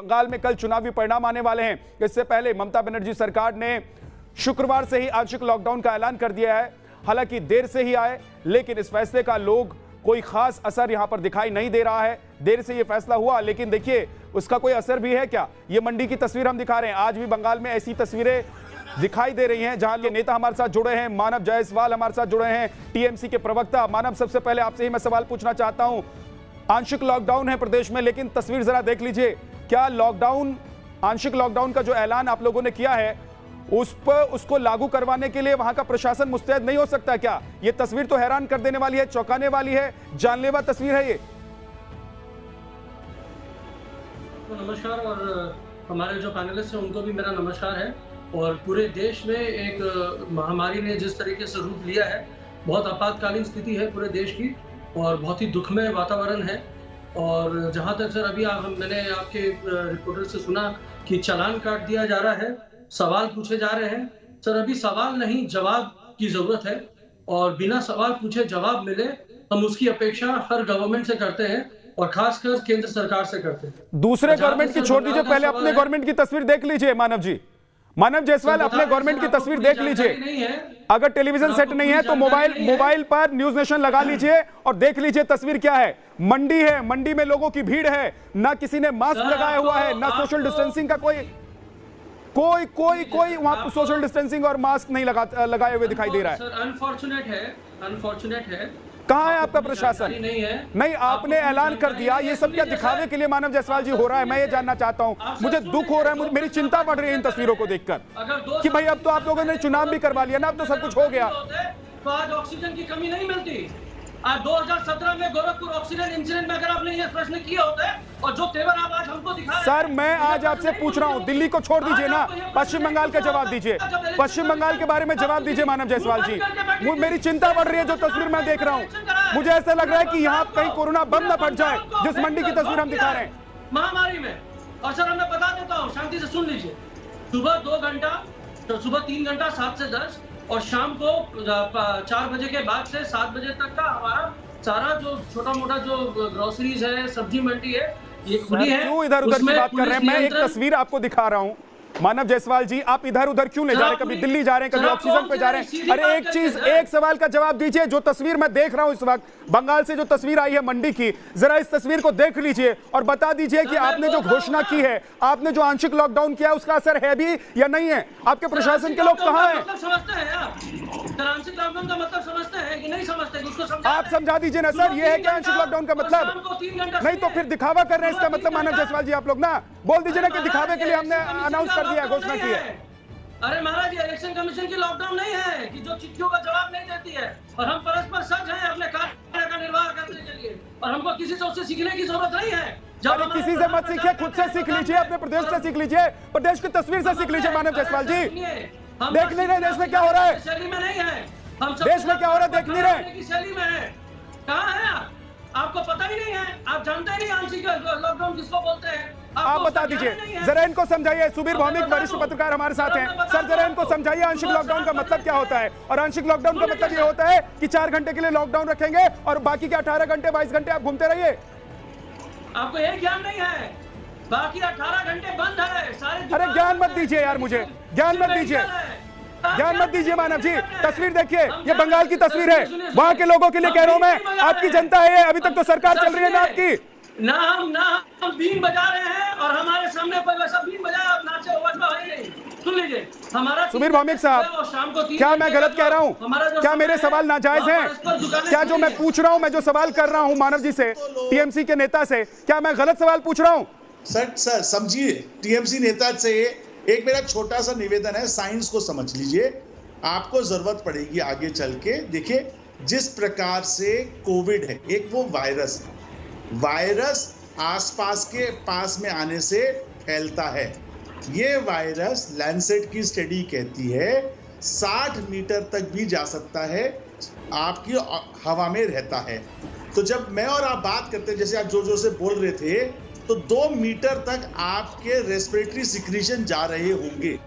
बंगाल में कल चुनावी परिणाम आने वाले हैं। इससे पहले ममता बनर्जी सरकार ने शुक्रवार से ही आंशिक लॉकडाउन का ऐलान कर दिया है। हालांकि देर से ही आए, लेकिन इस फैसले का लोग कोई खास असर यहां पर दिखाई नहीं दे रहा है। देर से यह फैसला हुआ, लेकिन देखिए उसका कोई असर भी है क्या? ये मंडी की तस्वीर हम दिखा रहे हैं। आज भी बंगाल में ऐसी तस्वीरें दिखाई दे रही हैं जहां के नेता हमारे साथ जुड़े हैं। मानव जायसवाल हमारे साथ जुड़े हैं, टीएमसी के प्रवक्ता। मानव, सबसे पहले आपसे ही मैं सवाल पूछना चाहता हूं। आंशिक लॉकडाउन है प्रदेश में, लेकिन तस्वीर जरा देख लीजिए। क्या लॉकडाउन, आंशिक लॉकडाउन का जो ऐलान आप लोगों ने किया है उसको लागू करवाने के लिए वहां का प्रशासन मुस्तैद नहीं हो सकता क्या? ये तस्वीर तो हैरान कर देने वाली है, चौंकाने वाली है, जानलेवा तस्वीर है ये। तो नमस्कार, और हमारे जो पैनलिस्ट हैं उनको भी मेरा नमस्कार है। और पूरे देश में एक महामारी ने जिस तरीके से रूप लिया है, बहुत आपातकालीन स्थिति है पूरे देश की और बहुत ही दुखमय वातावरण है। और जहां तक सर अभी मैंने आपके रिपोर्टर से सुना कि चालान काट दिया जा रहा है, सवाल पूछे जा रहे हैं। सर अभी सवाल नहीं, जवाब की जरूरत है, और बिना सवाल पूछे जवाब मिले हम उसकी अपेक्षा हर गवर्नमेंट से करते हैं और खासकर केंद्र सरकार से करते हैं। दूसरे गवर्नमेंट की छोड़ दीजिए, पहले अपने गवर्नमेंट की तस्वीर देख लीजिए। मानव जी, मानव जायसवाल, अपने गवर्नमेंट की तस्वीर देख लीजिए। अगर टेलीविजन सेट नहीं है तो मोबाइल पर न्यूज नेशन लगा लीजिए और देख लीजिए तस्वीर क्या है। मंडी है, मंडी में लोगों की भीड़ है, ना किसी ने मास्क लगाया हुआ है, ना सोशल डिस्टेंसिंग का कोई वहां सोशल डिस्टेंसिंग और मास्क नहीं लगाए हुए दिखाई दे रहा है। सर अनफॉर्चुनेट है। कहां है आपका प्रशासन? नहीं, आपने ऐलान कर दिया। ये सब क्या दिखावे के लिए मानव जायसवाल जी हो रहा है? मैं ये जानना चाहता हूं। मुझे दुख हो रहा है, मेरी चिंता बढ़ रही है इन तस्वीरों को देखकर कि भाई अब तो आप लोगों ने चुनाव भी करवा लिया ना, अब तो सब कुछ हो गया। तो आज ऑक्सीजन की कमी नहीं मिलती। आज 2017 में गोरखपुर ऑक्सीजन इंसिडेंट में अगर आपने ये प्रश्न किया होता है और जो तेवर आप आज हमको दिखा रहे हैं। सर मैं आज आपसे पूछ रहा हूं, दिल्ली को छोड़ दीजिए ना, पश्चिम बंगाल का जवाब दीजिए। पश्चिम बंगाल के बारे में जवाब दीजिए मानव जायसवाल जी। मेरी चिंता बढ़ रही है जो तस्वीर मैं देख रहा हूं। मुझे ऐसा लग रहा है कि यहाँ कहीं कोरोना बम न फट जाए, जिस मंडी की तस्वीर हम दिखा रहे हैं महामारी में। और सर मैं बता देता हूँ, शांति से सुन लीजिए। सुबह 2 घंटा, तो सुबह 3 घंटा 7 से 10 और शाम को 4 बजे के बाद से 7 बजे तक का हमारा सारा जो छोटा मोटा जो ग्रोसरीज है, सब्जी मंडी है, ये खुली है। क्यों इधर उधर की बात कर रहे हैं? मैं एक तस्वीर आपको दिखा रहा हूं। मानव जायसवाल जी, आप इधर उधर क्यों ले जा रहे हैं? कभी दिल्ली जा रहे हैं, कभी ऑक्सीजन पे जा रहे हैं। अरे एक चीज, एक सवाल का जवाब दीजिए। जो तस्वीर मैं देख रहा हूं इस वक्त, बंगाल से जो तस्वीर आई है मंडी की, जरा इस तस्वीर को देख लीजिए और बता दीजिए कि आपने जो घोषणा की है, आपने जो आंशिक लॉकडाउन किया है, उसका असर है भी या नहीं है? आपके प्रशासन के लोग कहां हैं? समझते हैं आंशिक लॉकडाउन का मतलब समझते हैं कि नहीं समझते? उसको आप समझा दीजिए ना सर, ये है क्या आंशिक लॉकडाउन का मतलब? नहीं तो फिर दिखावा कर रहे हैं इसका मतलब मानव जायसवाल जी आप लोग ना। बोल दीजिए ना कि दिखावे के लिए हमने अनाउंस कर दिया, घोषणा की है। अरे महाराज, इलेक्शन कमीशन की लॉकडाउन नहीं है कि जो चिट्ठियों का जवाब नहीं देती है, और हम परस्पर सज्ज हैं अपने कार्य का निर्वाह करने के लिए, और हमको किसी से उससे सीखने की जरूरत नहीं है। अरे किसी से मत सीखिए, खुद से सीख लीजिए, अपने प्रदेश से सीख लीजिए, प्रदेश की तस्वीर से सीख लीजिए। मानव जायसवाल जी, देख नहीं रहे देश में क्या हो रहा है? शैली में नहीं है, हम देश में क्या हो रहा है देख नहीं रहे की शैली में है। कहाँ है आप? आपको पता ही नहीं है, आप जानते ही नहीं आंशिक लॉकडाउन किसको बोलते हैं। आप बता दीजिए जरा, इनको समझाइए। सुबीर भौमिक वरिष्ठ पत्रकार हमारे साथ हैं। सर जरा इनको समझाइए आंशिक लॉकडाउन का मतलब क्या होता है। और आंशिक लॉकडाउन का मतलब ये होता है कि 4 घंटे के लिए लॉकडाउन रखेंगे और बाकी के 18 घंटे 22 घंटे आप घूमते रहिए। आपको ये ज्ञान नहीं है, बाकी 18 घंटे बंद है सारे। अरे ज्ञान मत दीजिए यार, मुझे ज्ञान मत दीजिए, ज्ञान मत दीजिए। मानव जी, तस्वीर देखिए, ये बंगाल की तस्वीर है, वहां के लोगों के लिए कह रहा हूं मैं। आपकी जनता है ये, अभी तक तो सरकार चल रही है ना आपकी। ना हम बीन बजा रहे हैं और हमारे सामने पर वैसा बीन बजाया, आप नाचे आवाज में है नहीं। सुन लीजिए हमारा। सुबीर भौमिक साहब, क्या मैं गलत कह रहा हूँ? क्या मेरे सवाल नाजायज हैं? क्या जो मैं पूछ रहा हूँ, मैं जो सवाल कर रहा हूँ मानव जी से, टीएमसी के नेता से, क्या मैं गलत सवाल पूछ रहा हूँ? सर समझिए, टीएमसी नेता से एक मेरा छोटा सा निवेदन है, साइंस को समझ लीजिए। आपको जरूरत पड़ेगी आगे चल के। देखिए जिस प्रकार से कोविड है, एक वो वायरस है, वायरस आसपास के पास में आने से फैलता है। ये वायरस लैंसेट की स्टडी कहती है 60 मीटर तक भी जा सकता है, आपकी हवा में रहता है। तो जब मैं और आप बात करते हैं, जैसे आप जोर जोर से बोल रहे थे, तो 2 मीटर तक आपके रेस्पिरेटरी सिक्रीशन जा रहे होंगे,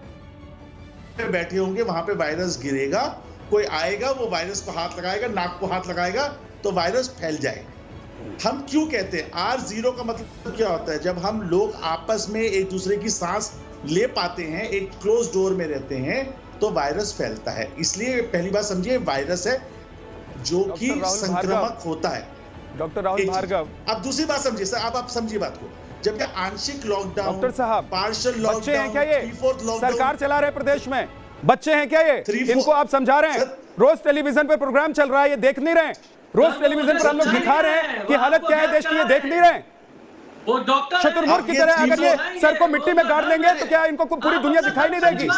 बैठे होंगे, वहां पे वायरस गिरेगा, कोई आएगा, वो वायरस को हाथ लगाएगा, नाक को हाथ लगाएगा, तो वायरस फैल जाएगा। हम क्यों कहते हैं R0 का मतलब क्या होता है? जब हम लोग आपस में एक दूसरे की सांस ले पाते हैं, एक क्लोज डोर में रहते हैं, तो वायरस फैलता है। इसलिए पहली बात समझिए, वायरस है जो कि संक्रामक होता है। डॉक्टर राहुल भार्गव, अब दूसरी बात समझिए सर, अब आप समझिए बात को। जब ये आंशिक लॉकडाउन, डॉक्टर साहब, पार्शियल बच्चे हैं लॉकडाउन, क्या ये? 3/4 लॉकडाउन सरकार चला रहे प्रदेश में, बच्चे हैं क्या ये? 3/4 इनको आप समझा रहे हैं? रोज टेलीविजन पे प्रोग्राम चल रहा है, ये देख नहीं रहे? रोज टेलीविजन पर हम लोग दिखा रहे हैं कि हालत क्या है देश की, ये देख नहीं रहे? वो डॉक्टर शत्रुमुर्ख की तरह अगर ये सर को मिट्टी में गाड़ लेंगे तो क्या इनको पूरी दुनिया दिखाई नहीं देगी?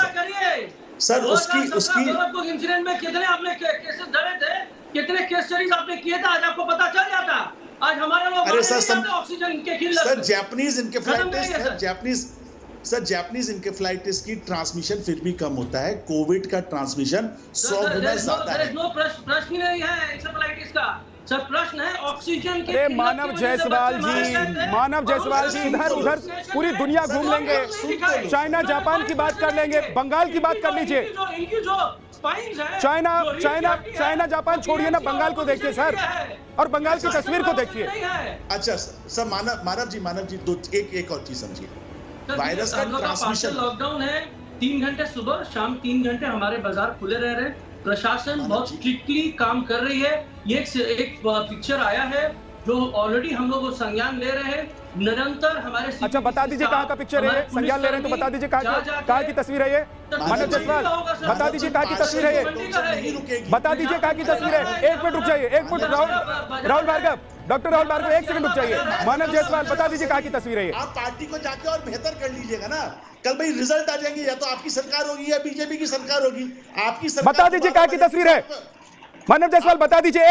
सर उसकी इंसिडेंट में कितने आपने केसेस धरे थे, कितने केस स्टडीज आपने किए थे, आज आपको पता चल जाता। आज हमारे लोग अरे सर ऑक्सीजन के किल्लत, सर जापानीज इंकेफ्लाइटिस की ट्रांसमिशन फिर भी कम होता है, कोविड का ट्रांसमिशन 100 गुना ज्यादा है। प्रश्न ही नहीं है इंसेफ्लाइटिस का सर, प्रश्न है ऑक्सीजन के। अरे मानव जायसवाल जी इधर उधर पूरी दुनिया घूम लेंगे, चाइना जापान की बात कर लेंगे, बंगाल की बात कर लीजिए। इनकी जो स्पाइन्स है, चाइना जापान छोड़िए ना, बंगाल को देखिए सर, और बंगाल की तस्वीर को देखिए। अच्छा सर, मानव जी दो एक और चीज समझिए, वायरस का ट्रांसमिशन। लॉकडाउन है, 3 घंटे सुबह शाम 3 घंटे हमारे बाजार खुले रह रहे हैं, प्रशासन बहुत स्ट्रिक्टली काम कर रही है। ये एक पिक्चर आया है जो ऑलरेडी हम लोग संज्ञान ले रहे हैं, निरंतर हमारे। अच्छा बता दीजिए कहाँ का पिक्चर है ये? संज्ञान ले रहे हैं तो बता दीजिए कहाँ की तस्वीर है ये? मानव जायसवाल बता दीजिए कहाँ की तस्वीर है ये? बता दीजिए कहाँ की तस्वीर है? 1 मिनट रुक जाइए, 1 minute. Rahul Bhargav, doctor Rahul Bhargav 1 second रुक जाइए। मानव जायसवाल बता दीजिए कहाँ की तस्वीर है ये? आप पार्टी को जाके और बेहतर कर लीजिएगा ना, कल भाई रिजल्ट आ जाएंगे, या तो आपकी सरकार होगी या बीजेपी की सरकार होगी। आपकी सरकार, बता दीजिए कहाँ की तस्वीर है? मानव जायसवाल बता दीजिए,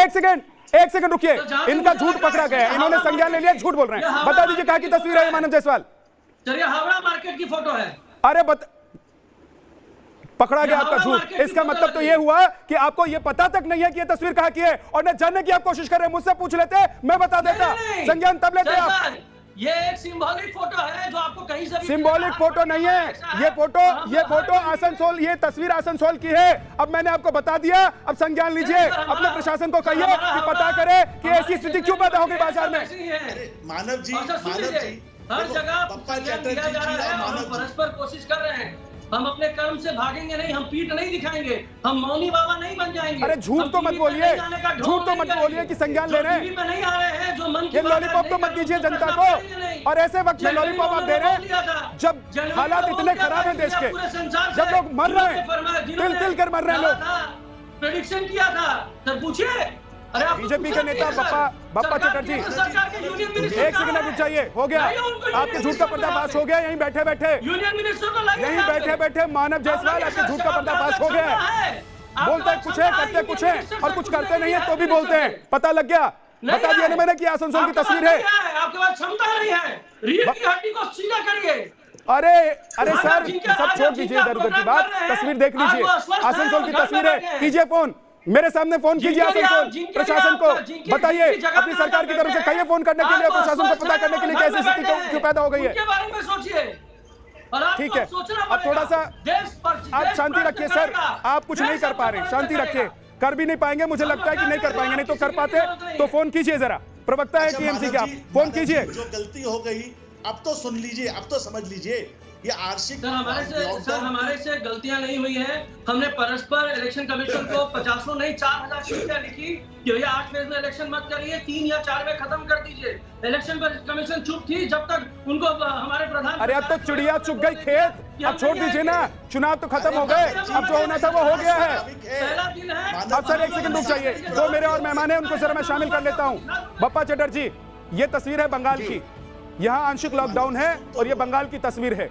1 सेकंड रुकिए, इनका झूठ पकड़ा गया है, इन्होंने संज्ञान ले लिया, झूठ बोल रहे हैं। बता दीजिए कहाँ की तस्वीर है मानव जायसवाल? चलिए हावड़ा मार्केट की फोटो है। अरे पकड़ा गया आपका झूठ, इसका मतलब तो ये हुआ कि आपको ये पता तक नहीं है कि ये तस्वीर कहाँ की है, और न जानने की आप कोशिश कर रहे हैं। मुझसे पूछ लेते, मैं बता देता, संज्ञान तब लेते आप। ये एक सिंबॉलिक फोटो है जो आपको कहीं से भी सिंबॉलिक फोटो नहीं है ये फोटो आसनसोल, ये तस्वीर आसनसोल की है। अब मैंने आपको बता दिया, अब संज्ञान लीजिए, अपने प्रशासन को कहिए कि पता करे कि ऐसी स्थिति क्यों पैदा हो गई बाजार में। मानव जी हर जगह परस्पर कोशिश कर रहे हैं। हम अपने कर्म से भागेंगे नहीं, हम पीठ नहीं दिखाएंगे, हम मौनी बाबा नहीं बन जाएंगे। अरे झूठ तो मत बोलिए, कि संज्ञान ले रहे हैं। नहीं आ रहे हैं जो मन ये लॉलीपॉप तो मत दीजिए जनता को, और ऐसे वक्त में लॉलीपॉप आप दे रहे हैं जब हालात इतने खराब हैं देश के, जब लोग मर रहे हैं, तिल कर मर रहे हैं लोग। प्रेडिक्शन किया था सर, पूछिए। बीजेपी के नेता बप्पा चटर्जी, 1 सेकंड रुक जाइए, हो गया आपके झूठ का पर्दाफाश हो गया। यहीं बैठे बैठे मानव जायसवाल, आपके झूठ का पर्दाफाश हो गया है। बोलते कुछ है, करते कुछ है, और कुछ करते नहीं है तो भी बोलते हैं। पता लग गया, बता दिया ना मैंने कि आसनसोल की तस्वीर है। आपके पास क्षमता नहीं है, रीढ़ की हड्डी को सीधा करिए। अरे सर, सब छोड़ दीजिए इधर उधर की बात, तस्वीर देख लीजिए, आसनसोल की तस्वीर है। कीजिए फोन, मेरे सामने फोन कीजिए आसनसोल प्रशासन को, बताइए अपनी सरकार की तरफ से कहिए फोन करने के लिए, प्रशासन को पता करने के लिए कैसी स्थिति क्यों पैदा हो गई है। ठीक है, अब थोड़ा सा आप शांति रखिए सर, आप कुछ नहीं कर पा रहे, शांति रखिए। कर भी नहीं पाएंगे, मुझे लगता है कि नहीं कर पाएंगे, नहीं तो कर पाते तो फोन कीजिए जरा। प्रवक्ता है टीएमसी के, आप फोन कीजिए। जो गलती हो गई अब तो सुन लीजिए, अब तो समझ लीजिए, ये आर्शिक सर हमारे से गलतियां नहीं हुई है। हमने परस्पर इलेक्शन कमीशन को 50 नहीं 4000 चिट्ठियां लिखी कि भैया 8 फेज में इलेक्शन मत करिए, 3 या 4 में खत्म कर दीजिए। इलेक्शन कमीशन चुप थी जब तक उनको हमारे प्रधान। अरे अब तो चिड़िया चुग गई खेत, अब छोड़ दीजिए ना, चुनाव तो खत्म हो गए, अब जो होना था वो हो गया है। पहला दिन है। अब सर 1 सेकंड रुक जाइए, दो मेरे और मेहमान हैं, उनको जरा मैं शामिल कर लेता हूँ। बप्पा चटर्जी, ये तस्वीर है बंगाल की, यहाँ आंशिक लॉकडाउन है और ये बंगाल की तस्वीर है।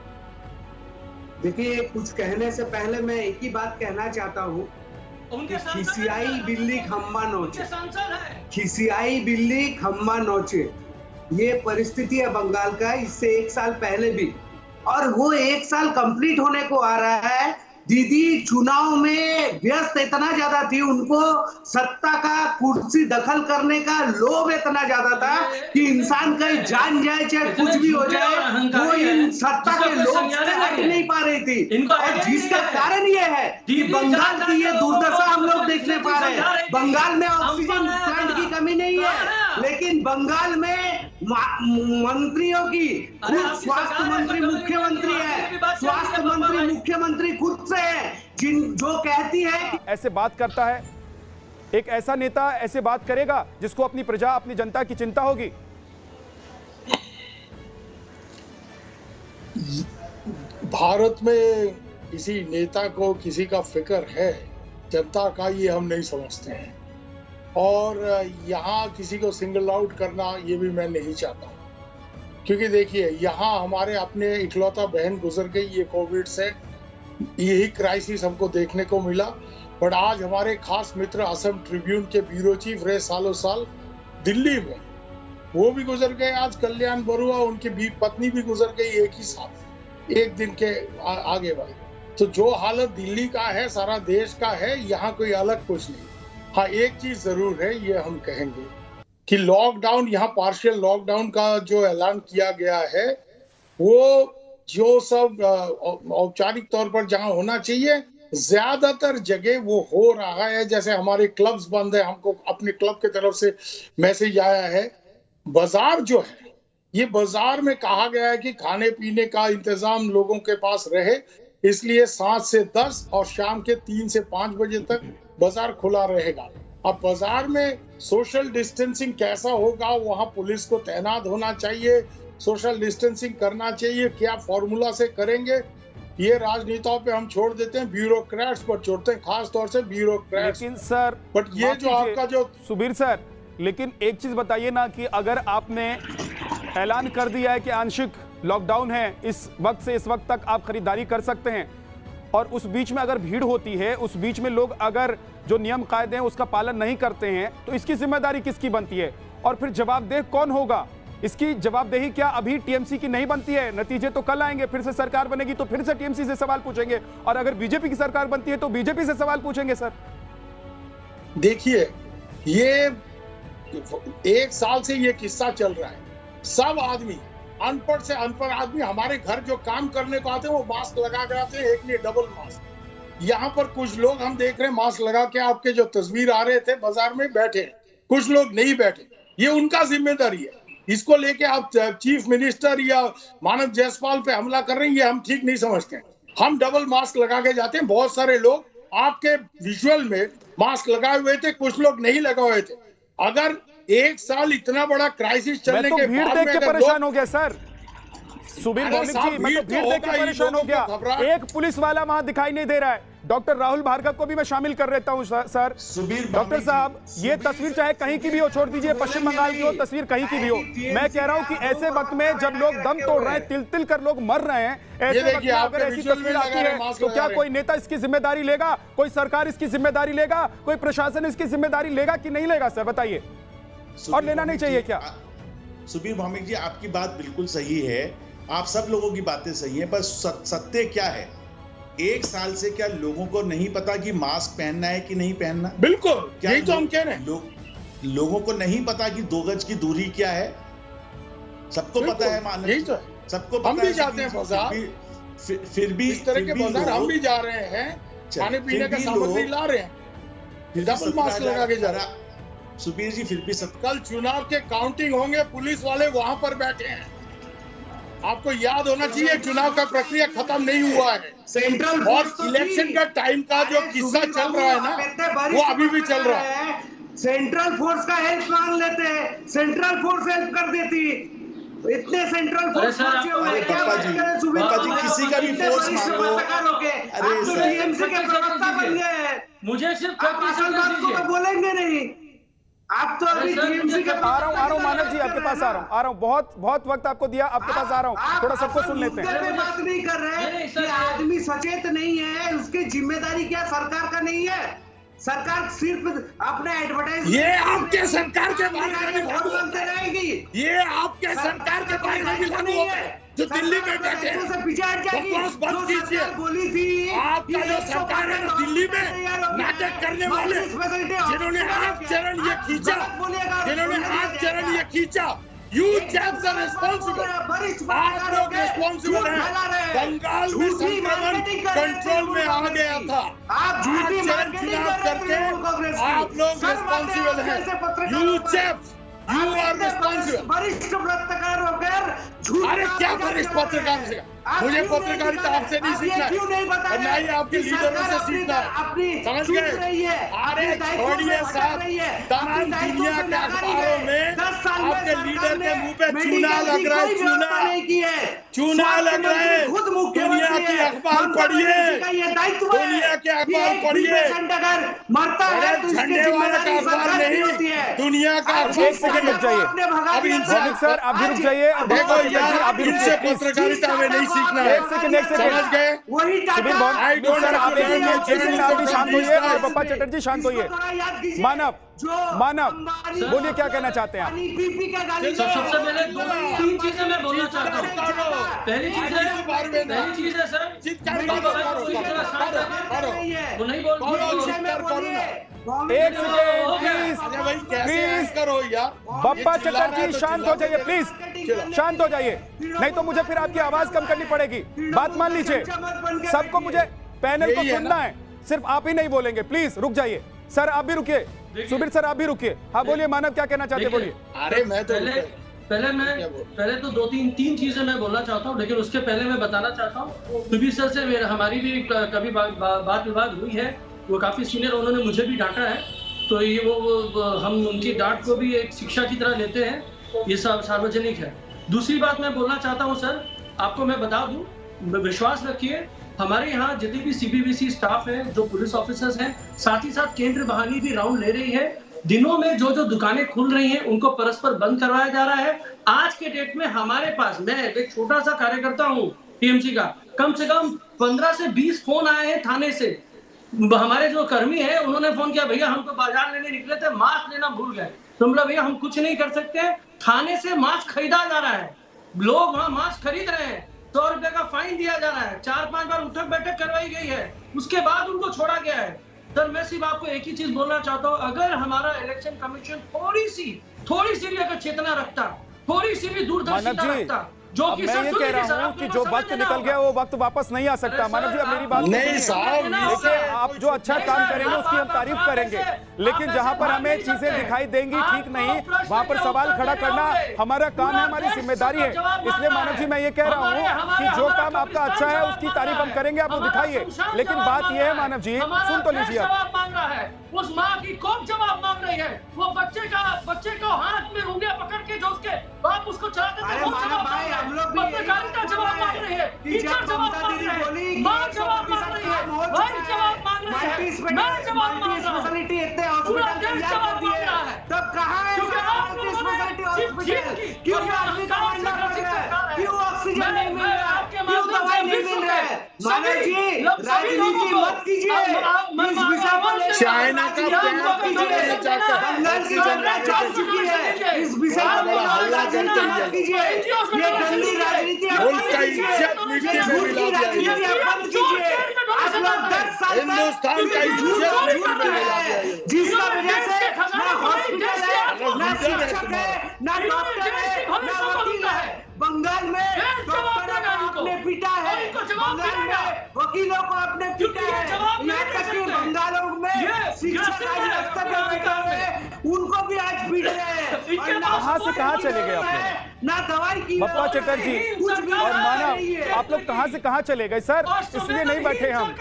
देखिए, कुछ कहने से पहले मैं एक ही बात कहना चाहता हूँ, खिसियाई बिल्ली खम्मा नोचे, खिसियाई बिल्ली खम्मा नोचे, ये परिस्थिति है बंगाल का। इससे 1 साल पहले भी, और वो 1 साल कंप्लीट होने को आ रहा है। दीदी चुनाव में व्यस्त इतना ज्यादा थी, उनको सत्ता का कुर्सी दखल करने का लोभ इतना ज्यादा था कि इंसान कहीं जान जाए चाहे कुछ भी हो जाए, वो इन सत्ता के लोभ से हट नहीं पा रही थी। और जिसका कारण ये है कि बंगाल की ये दुर्दशा हम लोग देखने पा रहे हैं। बंगाल में ऑक्सीजन प्लांट की कमी नहीं है, लेकिन बंगाल में मंत्रियों की खुद स्वास्थ्य मंत्री मुख्यमंत्री है, स्वास्थ्य मंत्री मुख्यमंत्री खुद से है, जो कहती है ऐसे बात करता है। एक ऐसा नेता ऐसे बात करेगा जिसको अपनी प्रजा, अपनी जनता की चिंता होगी? भारत में किसी नेता को किसी का फिक्र है जनता का, ये हम नहीं समझते हैं। और यहाँ किसी को सिंगल आउट करना ये भी मैं नहीं चाहता, क्योंकि देखिए यहाँ हमारे अपने इकलौता बहन गुजर गई ये कोविड से, यही क्राइसिस हमको देखने को मिला। बट आज हमारे खास मित्र असम ट्रिब्यून के ब्यूरो चीफ रहे सालों साल दिल्ली में, वो भी गुजर गए। आज कल्याण बरुआ, उनकी पत्नी भी गुजर गई एक ही साथ, एक दिन के आगे वाले। तो जो हालत दिल्ली का है सारा देश का है, यहाँ कोई अलग कुछ नहीं। हाँ, एक चीज जरूर है, ये हम कहेंगे कि लॉकडाउन, यहाँ पार्शियल लॉकडाउन का जो ऐलान किया गया है, वो जो सब औपचारिक तौर पर जहाँ होना चाहिए, ज्यादातर जगह वो हो रहा है। जैसे हमारे क्लब्स बंद है, हमको अपने क्लब की तरफ से मैसेज आया है। बाजार जो है, ये बाजार में कहा गया है कि खाने पीने का इंतजाम लोगों के पास रहे, इसलिए 7 से 10 और शाम के 3 से 5 बजे तक बाजार खुला रहेगा। अब बाजार में सोशल डिस्टेंसिंग कैसा होगा, वहां पुलिस को तैनात होना चाहिए, सोशल डिस्टेंसिंग करना चाहिए, क्या फॉर्मूला से करेंगे, ये राजनेताओं पे हम छोड़ देते हैं, ब्यूरोक्रेट्स पर छोड़ते हैं, खास तौर से ब्यूरोक्रेट्स। लेकिन सर, बट ये जो आपका जो सुबीर सर, लेकिन एक चीज बताइए ना कि अगर आपने ऐलान कर दिया है कि आंशिक लॉकडाउन है, इस वक्त से इस वक्त तक आप खरीदारी कर सकते हैं, और उस बीच में अगर भीड़ होती है, उस बीच में लोग अगर जो नियम कायदे हैं उसका पालन नहीं करते हैं, तो इसकी जिम्मेदारी किसकी बनती है? और फिर जवाबदेह कौन होगा? इसकी जवाबदेही क्या अभी टीएमसी की नहीं बनती है? नतीजे तो कल आएंगे, फिर से सरकार बनेगी तो फिर से टीएमसी से सवाल पूछेंगे, और अगर बीजेपी की सरकार बनती है तो बीजेपी से सवाल पूछेंगे। सर देखिए, ये 1 साल से ये किस्सा चल रहा है। सब आदमी, अनपढ़ से अनपढ़ आदमी, हमारे घर जो काम करने को आते हैं वो मास्क लगा कर आते हैं, एक नहीं डबल मास्क। यहाँ पर कुछ लोग हम देख रहे हैं मास्क लगा के, आपके जो तस्वीर आ रहे थे बाजार में बैठे, कुछ लोग नहीं बैठे, ये उनका जिम्मेदारी है। इसको लेके आप चीफ मिनिस्टर या मानव जायसवाल पे हमला कर रहे हैं, ये हम ठीक नहीं समझते। हम डबल मास्क लगा के जाते हैं। बहुत सारे लोग आपके विजुअल में मास्क लगाए हुए थे, कुछ लोग नहीं लगाए हुए थे। अगर 1 साल इतना बड़ा क्राइसिस चलने के भीड़ बाद देख में के परेशान हो गया सर, सुबीर भौमिक जी, मैं तो भीड़ देख के परेशान हो गया। एक पुलिस वाला वहां दिखाई नहीं दे रहा है। डॉक्टर राहुल भार्गव को भी मैं शामिल कर लेता हूं सर। डॉक्टर साहब, ये तस्वीर चाहे कहीं की भी हो, छोड़ दीजिए पश्चिम बंगाल की हो, तस्वीर कहीं की भी हो, मैं कह रहा हूं कि ऐसे वक्त में जब लोग दम तोड़ रहे हैं, तिल तिल कर लोग मर रहे हैं, ऐसे वक्त में अगर ऐसी तस्वीर आती है तो क्या कोई नेता इसकी जिम्मेदारी लेगा? कोई सरकार इसकी जिम्मेदारी लेगा? कोई प्रशासन इसकी जिम्मेदारी लेगा कि नहीं लेगा? सर बताइए, और लेना नहीं चाहिए क्या? सुबीर भौमिक जी, आपकी बात बिल्कुल सही है, आप सब लोगों की बातें सही है, पर सत्य क्या है? 1 साल से क्या लोगों को नहीं पता कि मास्क पहनना है कि नहीं पहनना? बिल्कुल, यही तो हम कह रहे हैं। लोगों को नहीं पता कि 2 गज की दूरी क्या है? सबको पता है, मानव, यही तो सबको हम भी जाते हैं बाजार, फिर भी इस तरह के बाजार हम भी जा रहे हैं, खाने पीने का सामग्री ला रहे हैं, डबल मास्क लगा के जा रहा है। सुबीर जी, फिर भी कल चुनाव के काउंटिंग होंगे, पुलिस वाले वहां पर बैठे हैं। आपको याद होना चाहिए, चुनाव का प्रक्रिया खत्म नहीं हुआ है। सेंट्रल और इलेक्शन का टाइम का जो किस्सा चल रहा है ना, वो अभी भी चल रहा है। सेंट्रल फोर्स का हेल्प मांग लेते हैं, सेंट्रल फोर्स हेल्प कर देती। इतने सेंट्रल फोर्स पहुंचे हुए हैं, पापा जी किसी का भी फोर्स मांगो। अरे टीएमसी के प्रवक्ता बन गए हैं, मुझे सिर्फ तो बोलेंगे नहीं। आप तो अभी टीएमसी के आ रहा हूं मानव जी, आपके पास आ रहा हूं। बहुत वक्त आपको दिया, आपके पास आ रहा हूं, थोड़ा सबको सुन लेते हैं। बात नहीं कर रहे कि आदमी सचेत नहीं है, उसकी जिम्मेदारी क्या सरकार का नहीं है? सरकार सिर्फ अपने एडवर्टाइज, ये आपके सरकार के बारे में बहुत बोलते रहेगी, ये आपके सरकार के बारे में भी लागू होगा जो दिल्ली में बैठे हैं। बंद कीजिए, बोली थी आपका जो सरकार है दिल्ली में नाटक करने वाले, जिन्होंने 8 चरण ये खींचा, जिन्होंने 8 चरण ये खींचा, यू चैप्स आर रिस्पांसिबल, आप लोग रिस्पांसिबल हैं। बंगाल में संक्रमण कंट्रोल में आ गया था, आप झूठी चुनाव करके आप लोग रिस्पांसिबल हैं। You chaps You are responsible. वरिष्ठ पत्रकार होकर झूठ। अरे क्या वरिष्ठ पत्रकार से? मुझे पत्रकारिता आपसे नहीं सीखना है, क्यों नहीं बता और ना ही आपके लीडरों से सीखना है। समझ गए? अरे छोड़िए साहब, तमाम दुनिया के अखबारों में आपके लीडर के मुंह पे चूना लग रहा है, चूना लग रहा है। दुनिया की अखबार पढ़िए, दुनिया के अखबार पढ़िए, झंडे वाला का अखबार नहीं, दुनिया का अखबार। एक सेकंड रुक जाइए, अब इनसे सर आप भी रुक जाइए। देखो यार, अब इनसे पत्रकारिता में नहीं सीखना है। एक सेकंड समझ गए? सुबीर सर आप आप भी शांत होइए और पप्पा चटर्जी शांत होइए। मानव बोलिए क्या कहना चाहते हैं आप? सबसे पहले 2-3 चीजें मैं बोलना चाहता हूँ। पहली चीज है सर, वो नहीं एक सेकेंड प्लीज करो यार, पप्पा चटर्जी शांत हो जाइए प्लीज, शांत हो जाइए, नहीं तो मुझे फिर आपकी आवाज कम करनी पड़ेगी। बात मान लीजिए, सबको मुझे पैनल को सुनना है, सिर्फ आप ही नहीं बोलेंगे। प्लीज रुक जाइए सर, आप भी रुकिए, सुबीर सर आप भी रुकिए। हाँ बोलिए मानव, क्या कहना चाहते बोलिए। अरे मैं तो पहले तो 2-3 चीजें मैं बोलना चाहता हूँ, लेकिन उसके पहले मैं बताना चाहता हूँ सुबीर सर से हमारी भी कभी बात विवाद हुई है। वो काफी सीनियर, उन्होंने मुझे भी डांटा है, तो ये वो हम उनकी डांट को भी एक शिक्षा की तरह लेते हैं, ये सब सार्वजनिक है। दूसरी बात मैं बोलना चाहता हूँ सर, आपको मैं बता दूं, विश्वास रखिए हमारे यहाँ जितनी भी CPVC स्टाफ है, जो पुलिस ऑफिसर्स हैं, साथ ही साथ केंद्र वाहिनी भी राउंड ले रही है। दिनों में जो दुकानें खुल रही हैं उनको परस्पर बंद करवाया जा रहा है। आज के डेट में हमारे पास, मैं एक छोटा सा कार्यकर्ता हूँ TMC का, कम से कम 15 से 20 फोन आए हैं थाने से। हमारे जो कर्मी है उन्होंने फोन किया, भैया हम तो बाजार लेने निकले थे, मास्क लेना भूल गए। तो बोला भैया हम कुछ नहीं कर सकते, थाने से मास्क खरीदा जा रहा है, लोग वहाँ मास्क खरीद रहे हैं, 100 रुपए का फाइन दिया जा रहा है, 4-5 बार उठक बैठक करवाई गई है, उसके बाद उनको छोड़ा गया है। सर मैं सिर्फ आपको एक ही चीज बोलना चाहता हूँ, अगर हमारा इलेक्शन कमीशन थोड़ी सी भी अगर चेतना रखता, थोड़ी सी भी दूरदर्शिता रखता, जो कि मैं ये कह रहा हूँ कि जो वक्त निकल गया वो वक्त वापस नहीं आ सकता। मानव जी अब मेरी बात नहीं साहब, देखिए आप जो अच्छा काम करेंगे उसकी हम तारीफ करेंगे, लेकिन जहाँ पर हमें चीजें दिखाई देंगी ठीक नहीं, वहाँ पर सवाल खड़ा करना हमारा काम है, हमारी जिम्मेदारी है। इसलिए मानव जी मैं ये कह रहा हूँ कि जो काम आपका अच्छा है उसकी तारीफ हम करेंगे, आप वो दिखाइए। लेकिन बात यह है मानव जी, सुन तो लीजिए, उस माँ की कौन जवाब मांग रही है? वो बच्चे को हाथ में उंगलियां पकड़ के जो उसके बाप उसको चलाते थे, पत्रकारिता जवाब मांग रही है, टीचर जवाब मांग रहे हैं, माँ जवाब मांग रही है, भाई जवाब मांग रहे हैं, मैं जवाब मांग रहा हूँ, पूरा देश जवाब मांग रहा है। तब कहाँ है क्यों ऑक्सीजन नहीं मिल रहा है, क्यों दवाई नहीं मिल रहा है? मानव जी राजनीति मत कीजिए, इस विषय पर चाइना का चुकी है, इस विषय पर राजनीति मत कीजिए, ये गंदी राजनीति बंद कीजिए। आप लोग 10 साल हिंदुस्तान का जिसका वजह से ना हॉस्पिटल है, ना शिक्षक है, ना डॉक्टर है, ना वकील है। बंगाल में डॉक्टरों को आपने पीटा है, बंगाल में वकीलों को आपने पीटा है, यहाँ तक कि बंगालों में शिक्षक आज रास्ते पे बैठे हुए उनको भी आज पीट रहे हैं। कहाँ से कहाँ चले गए आप ना दवाई की पप्पा चटर्जी और मानव, आप लोग कहाँ से कहाँ चले गए सर? इसलिए नहीं बैठे हम।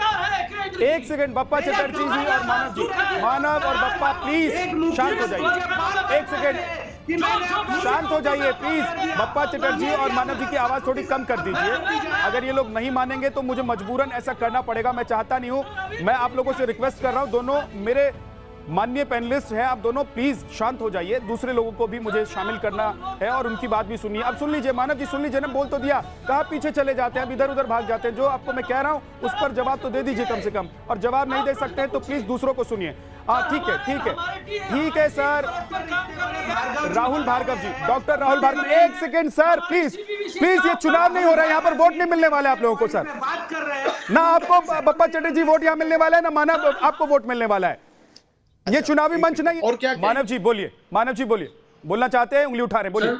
एक सेकंड बप्पा चटर्जी जी और मानव जी, मानव और बप्पा प्लीज शांत हो जाइए, एक सेकंड शांत हो जाइए प्लीज। बप्पा चटर्जी और मानव जी की आवाज थोड़ी कम कर दीजिए। अगर ये लोग नहीं मानेंगे तो मुझे मजबूरन ऐसा करना पड़ेगा, मैं चाहता नहीं हूं। मैं आप लोगों से रिक्वेस्ट कर रहा हूं, दोनों मेरे माननीय पैनलिस्ट हैं, आप दोनों प्लीज शांत हो जाइए। दूसरे लोगों को भी मुझे शामिल करना है और उनकी बात भी सुनिए। अब सुन लीजिए मानव जी, सुन लीजिए ना, बोल तो दिया, कहाँ पीछे चले जाते हैं, अब इधर उधर भाग जाते हैं। जो आपको मैं कह रहा हूँ उस पर जवाब तो दे दीजिए कम से कम, और जवाब नहीं दे सकते हैं तो प्लीज दूसरों को सुनिए। हाँ ठीक है ठीक है ठीक है सर। राहुल भार्गव जी, डॉक्टर राहुल भार्गव, एक सेकेंड सर प्लीज प्लीज। ये चुनाव नहीं हो रहा है, यहाँ पर वोट नहीं मिलने वाले आप लोगों को सर। ना आपको बप्पा चटर्जी वोट यहाँ मिलने वाला है, ना मानव आपको वोट मिलने वाला है। ये चुनावी मंच नहीं। और क्या मानव जी बोलिए, मानव जी बोलिए, बोलना चाहते हैं, उंगली उठा रहे हैं, बोलिए।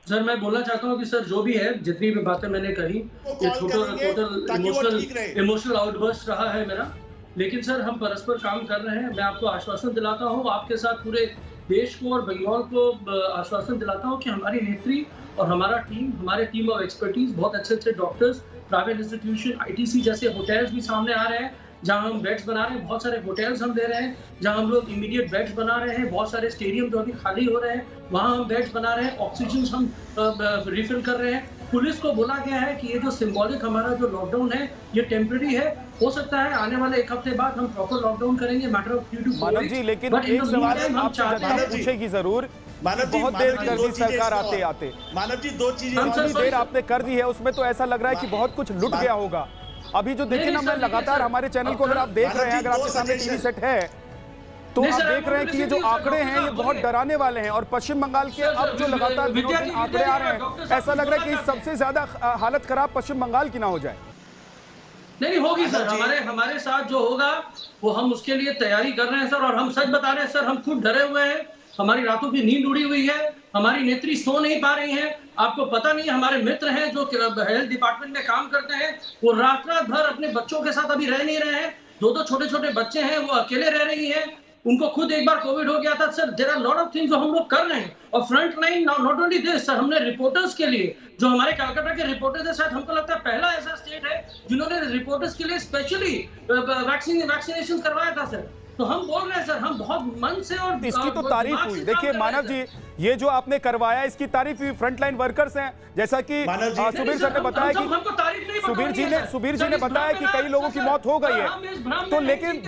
सर मैं बोलना चाहता हूँ कि सर जो भी है, जितनी भी बातें मैंने कही, ये टोटल इमोशनल आउटबर्स्ट रहा है मेरा, लेकिन सर हम परस्पर काम कर रहे हैं। मैं आपको आश्वासन दिलाता हूँ, आपके साथ पूरे देश को और बंगाल को आश्वासन दिलाता हूँ कि हमारी नेत्री और हमारे टीम ऑफ एक्सपर्टीज, बहुत अच्छे डॉक्टर्स, प्राइवेट इंस्टीट्यूशन, आईटीसी जैसे होटल्स भी सामने आ रहे हैं जहां हम बेड्स बना रहे हैं। बहुत सारे होटल्स हम दे रहे हैं जहां हम लोग इमीडिएट बेड्स बना रहे हैं। बहुत सारे स्टेडियम जो अभी खाली हो रहे हैं वहां हम बेड्स बना रहे हैं। ऑक्सीजन हम रिफिल कर रहे हैं। पुलिस को बोला गया है कि ये जो सिंबॉलिक हमारा जो लॉकडाउन है ये टेम्परेरी है, हो सकता है आने वाले एक हफ्ते बाद हम प्रॉपर लॉकडाउन करेंगे, मैटर ऑफ 3 to 4 मानव जी, लेकिन एक सवाल आपसे जनता पूछेगी जरूर, बहुत देर कर दी सरकार आते आते। मानव जी, 2 चीजें जितनी देर आपने कर दी है उसमें तो ऐसा लग रहा है कि बहुत कुछ लुट गया होगा। अभी जो देखिए ना, मैं लगातार हमारे चैनल को अगर आप देख रहे हैं, अगर आपके सामने टीवी सेट है तो आप देख रहे हैं कि ये जो आंकड़े हैं ये बहुत डराने वाले हैं। और पश्चिम बंगाल के अब जो लगातार दिनों दिन आंकड़े आ रहे हैं, ऐसा लग रहा है कि सबसे ज्यादा हालत खराब पश्चिम बंगाल की ना हो जाए। नहीं होगी सर, हमारे साथ जो होगा वो हम उसके लिए तैयारी कर रहे हैं सर। और हम सच बता रहे हैं सर, हम खुद डरे हुए हैं, हमारी रातों की नींद उड़ी हुई है, हमारी नेत्री सो नहीं पा रही हैं। आपको पता नहीं है, हमारे मित्र हैं जो हेल्थ डिपार्टमेंट में काम करते हैं, वो रात भर अपने बच्चों के साथ अभी रह नहीं रहे हैं। 2 छोटे बच्चे हैं, वो अकेले रह रही हैं। उनको खुद एक बार कोविड हो गया था sir. There are lot of things जो हम लोग कर रहे हैं। और front line not only this sir, हमने रिपोर्टर्स के लिए, जो हमारे कलकत्ता के रिपोर्टर्स है, शायद हमको लगता है पहला ऐसा स्टेट है जिन्होंने रिपोर्टर्स के लिए स्पेशली वैक्सीनेशन करवाया था सर। तो हम बोल रहे हैं सर, हम बहुत मन से और इसकी तो तारीफ हुई। देखिए मानव जी, ये जो आपने करवाया इसकी तारीफ हुई। फ्रंटलाइन वर्कर्स हैं, जैसा कि सुबीर सर ने बताया कि सुबीर जी ने बताया कि कई लोगों की मौत हो गई है। तो लेकिन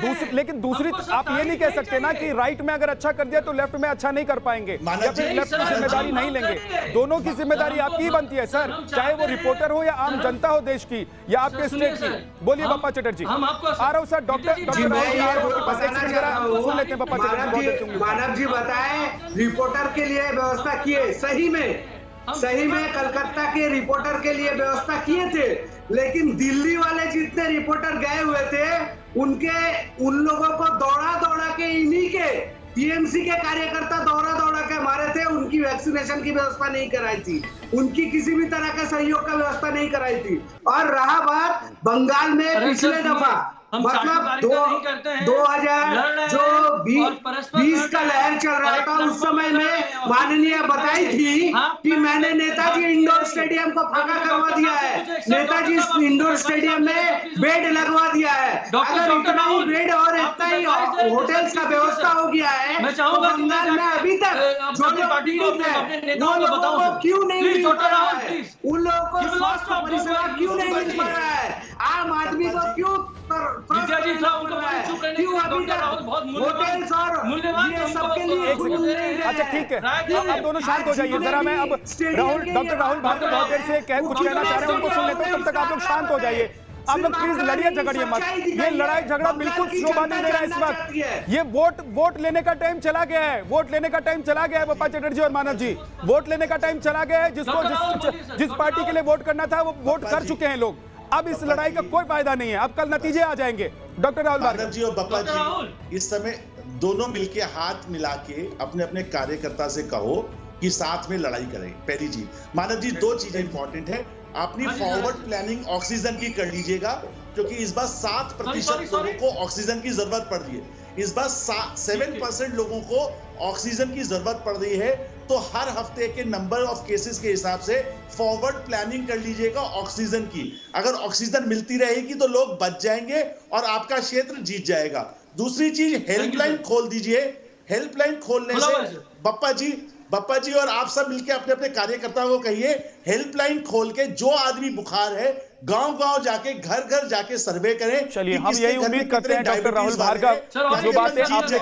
दूसरी आप ये नहीं कह सकते ना कि राइट में अगर अच्छा कर दिया तो लेफ्ट में अच्छा नहीं कर पाएंगे, या फिर लेफ्ट की जिम्मेदारी नहीं लेंगे। दोनों की जिम्मेदारी आपकी बनती है सर, चाहे वो रिपोर्टर हो या आम जनता हो देश की या आपके स्टेट की। बोलिए बप्पा चटर्जी। आ रहा हूँ सर, डॉक्टर सुन लेते हैं बप्पा चटर्जी। मानव जी बताएं, रिपोर्टर के लिए व्यवस्था किए, सही में कलकत्ता के रिपोर्टर के लिए व्यवस्था किए थे, लेकिन दिल्ली वाले जितने रिपोर्टर गए हुए थे उन लोगों को दौड़ा के इन्हीं के टीएमसी के कार्यकर्ता दौड़ा के मारे थे। उनकी वैक्सीनेशन की व्यवस्था नहीं कराई थी, उनकी किसी भी तरह का सहयोग का व्यवस्था नहीं कराई थी। और रहा बात बंगाल में पिछले दफा, मतलब 2020 का लहर चल रहा था, उस समय में माननीय बताई थी कि मैंने नेताजी इंडोर स्टेडियम को फाका करवा दिया है, नेताजी इंडोर स्टेडियम में बेड लगवा दिया है। अगर इतना ही बेड और इतना ही होटल्स का व्यवस्था हो गया है तो बंगाल में अभी तक जो पीड़ित है वो लोगों को क्यों नहीं मिल पा रहा है, उन लोगों को स्वास्थ्य परिसेवा क्यों नहीं मिल पा रहा है, आम आदमी को क्यों अच्छा ठीक है, अब दोनों शांत हो जाइए जरा। मैं अब डॉक्टर राहुल भार्गव बहुत देर से कुछ कहना चाह रहे हैं, उनको सुन लेते हैं, तब तक आप लोग शांत हो जाइए। आप लोग प्लीज लड़िए झगड़िए मत, ये लड़ाई झगड़ा बिल्कुल शोभा नहीं दे रहा है इस वक्त। ये वोट लेने का टाइम चला गया है, वोट लेने का टाइम चला गया है बप्पा चटर्जी और मानव जी, वोट लेने का टाइम चला गया है। जिस पार्टी के लिए वोट करना था वो वोट कर चुके हैं लोग। अब इस लड़ाई का कोई फायदा नहीं है, अब कल नतीजे आ जाएंगे। डॉक्टर राहुल भार्गव जी और बप्पा जी, इस समय दोनों मिलके हाथ मिला के अपने अपने कार्यकर्ता से कहो कि साथ में लड़ाई करें। पहली चीज मानव जी, 2 चीजें इंपॉर्टेंट है। अपनी फॉरवर्ड प्लानिंग ऑक्सीजन की कर लीजिएगा, क्योंकि इस बार 7% लोगों को ऑक्सीजन की जरूरत पड़ रही है। इस बार 7% लोगों को ऑक्सीजन की जरूरत पड़ रही है। तो हर हफ्ते के नंबर ऑफ केसेस के हिसाब से फॉरवर्ड प्लानिंग कर लीजिएगा ऑक्सीजन की। अगर ऑक्सीजन मिलती रहेगी तो लोग बच जाएंगे और आपका क्षेत्र जीत जाएगा। दूसरी चीज, हेल्पलाइन खोल दीजिए। हेल्पलाइन खोलने से बप्पा जी और आप सब मिलकर अपने अपने कार्यकर्ताओं को कहिए, हेल्पलाइन खोल के जो आदमी बुखार है गांव-गांव जाके घर-घर जाके सर्वे करें। चलिए हम यही उम्मीद करते हैं डॉक्टर राहुल भार्गव, जो बातें आपने